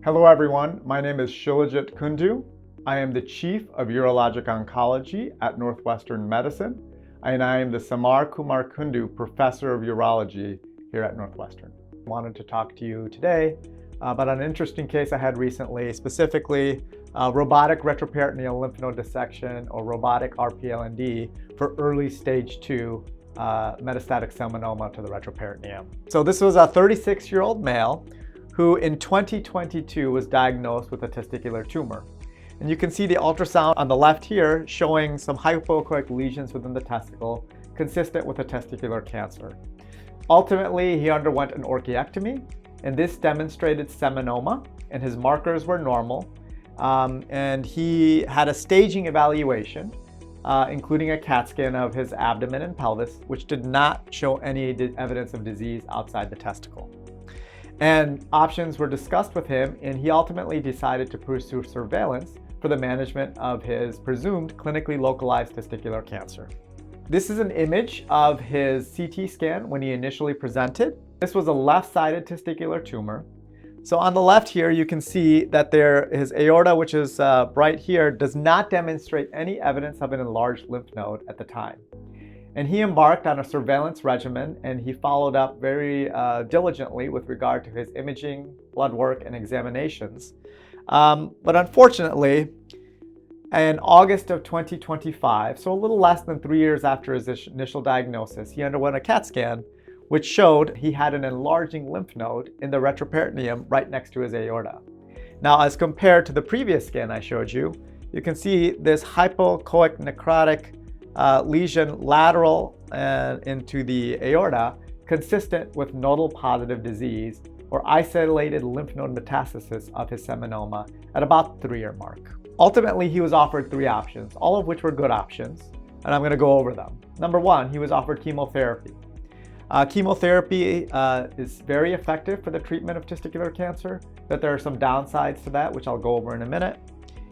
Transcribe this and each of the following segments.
Hello everyone, my name is Shilajit Kundu. I am the Chief of Urologic Oncology at Northwestern Medicine, and I am the Samar Kumar Kundu Professor of Urology here at Northwestern. I wanted to talk to you today about an interesting case I had recently, specifically robotic retroperitoneal lymph node dissection, or robotic RPLND, for early stage 2 metastatic seminoma to the retroperitoneum. So this was a 36-year-old male who in 2022 was diagnosed with a testicular tumor. And you can see the ultrasound on the left here showing some hypoechoic lesions within the testicle consistent with a testicular cancer. Ultimately, he underwent an orchiectomy, and this demonstrated seminoma, and his markers were normal. And he had a staging evaluation, including a CAT scan of his abdomen and pelvis, which did not show any evidence of disease outside the testicle. And options were discussed with him, and he ultimately decided to pursue surveillance for the management of his presumed clinically localized testicular cancer. This is an image of his CT scan when he initially presented. This was a left-sided testicular tumor. So on the left here, you can see that his aorta, which is right here, does not demonstrate any evidence of an enlarged lymph node at the time. And he embarked on a surveillance regimen, and he followed up very diligently with regard to his imaging, blood work, and examinations. But unfortunately, in August of 2025, so a little less than 3 years after his initial diagnosis, he underwent a CAT scan, which showed he had an enlarging lymph node in the retroperitoneum right next to his aorta. Now, as compared to the previous scan I showed you, you can see this hypoechoic necrotic lesion lateral into the aorta, consistent with nodal positive disease or isolated lymph node metastasis of his seminoma at about the 3-year mark. Ultimately, he was offered 3 options, all of which were good options, and I'm going to go over them. Number 1, he was offered chemotherapy. Chemotherapy is very effective for the treatment of testicular cancer, but there are some downsides to that, which I'll go over in a minute.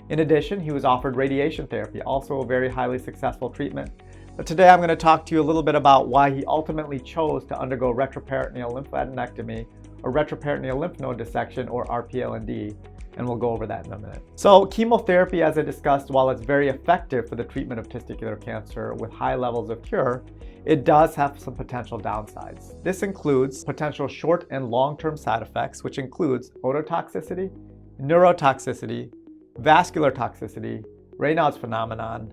In addition, he was offered radiation therapy, also a very highly successful treatment. But today I'm going to talk to you a little bit about why he ultimately chose to undergo retroperitoneal lymphadenectomy or retroperitoneal lymph node dissection, or RPLND, and we'll go over that in a minute. So chemotherapy, as I discussed, while it's very effective for the treatment of testicular cancer with high levels of cure, it does have some potential downsides. This includes potential short and long-term side effects, which includes ototoxicity, neurotoxicity, vascular toxicity, Raynaud's phenomenon,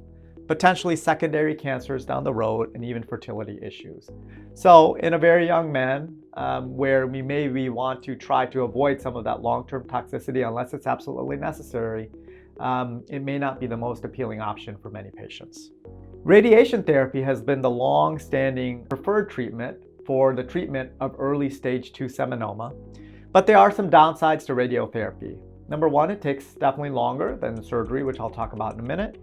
potentially secondary cancers down the road, and even fertility issues. So in a very young man, where we maybe want to try to avoid some of that long-term toxicity unless it's absolutely necessary, it may not be the most appealing option for many patients. Radiation therapy has been the long-standing preferred treatment for the treatment of early stage 2 seminoma, but there are some downsides to radiotherapy. Number 1, it takes definitely longer than surgery, which I'll talk about in a minute.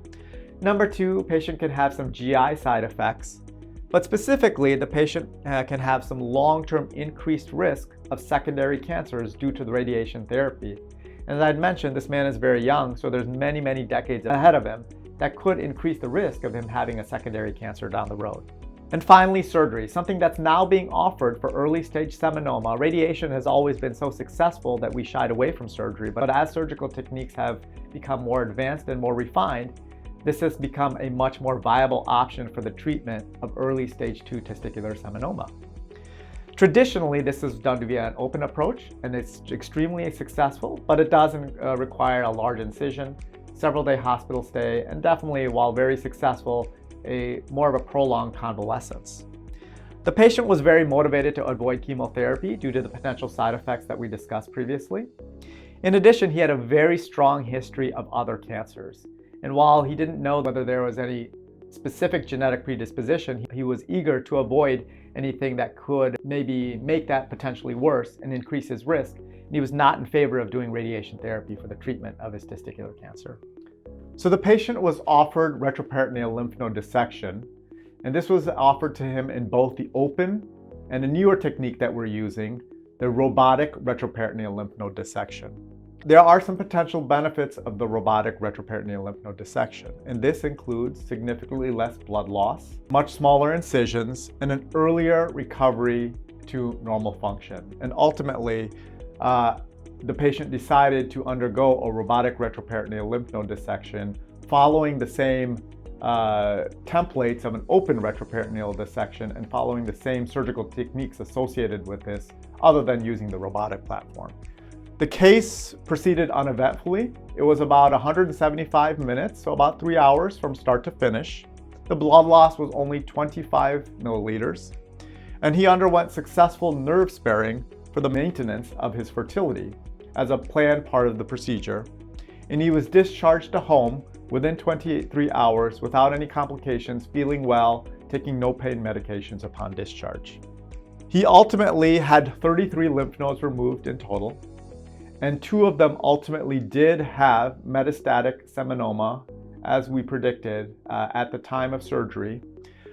Number 2, patient can have some GI side effects, but specifically the patient can have some long-term increased risk of secondary cancers due to the radiation therapy. And as I'd mentioned, this man is very young, so there's many, many decades ahead of him that could increase the risk of him having a secondary cancer down the road. And finally, surgery, something that's now being offered for early stage seminoma. Radiation has always been so successful that we shied away from surgery, but as surgical techniques have become more advanced and more refined, this has become a much more viable option for the treatment of early stage 2 testicular seminoma. Traditionally, this is done via an open approach, and it's extremely successful, but it doesn't require a large incision, several-day hospital stay, and definitely, while very successful, more of a prolonged convalescence. The patient was very motivated to avoid chemotherapy due to the potential side effects that we discussed previously. In addition, he had a very strong history of other cancers. And while he didn't know whether there was any specific genetic predisposition, he was eager to avoid anything that could maybe make that potentially worse and increase his risk. And he was not in favor of doing radiation therapy for the treatment of his testicular cancer. So the patient was offered retroperitoneal lymph node dissection, and this was offered to him in both the open and a newer technique that we're using, the robotic retroperitoneal lymph node dissection. There are some potential benefits of the robotic retroperitoneal lymph node dissection, and this includes significantly less blood loss, much smaller incisions, and an earlier recovery to normal function. And ultimately, the patient decided to undergo a robotic retroperitoneal lymph node dissection following the same templates of an open retroperitoneal dissection and following the same surgical techniques associated with this, other than using the robotic platform. The case proceeded uneventfully. It was about 175 minutes, so about 3 hours from start to finish. The blood loss was only 25 milliliters, and he underwent successful nerve sparing for the maintenance of his fertility as a planned part of the procedure, and he was discharged to home within 23 hours without any complications, feeling well, taking no pain medications upon discharge. He ultimately had 33 lymph nodes removed in total, and 2 of them ultimately did have metastatic seminoma, as we predicted at the time of surgery,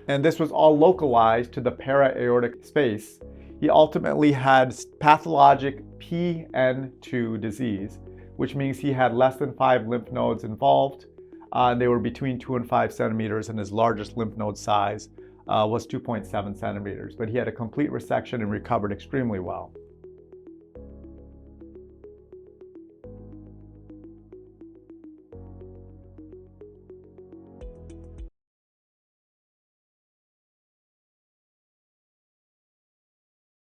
and this was all localized to the para-aortic space. He ultimately had pathologic PN2 disease, which means he had less than 5 lymph nodes involved. They were between 2 and 5 centimeters, and his largest lymph node size was 2.7 centimeters. But he had a complete resection and recovered extremely well.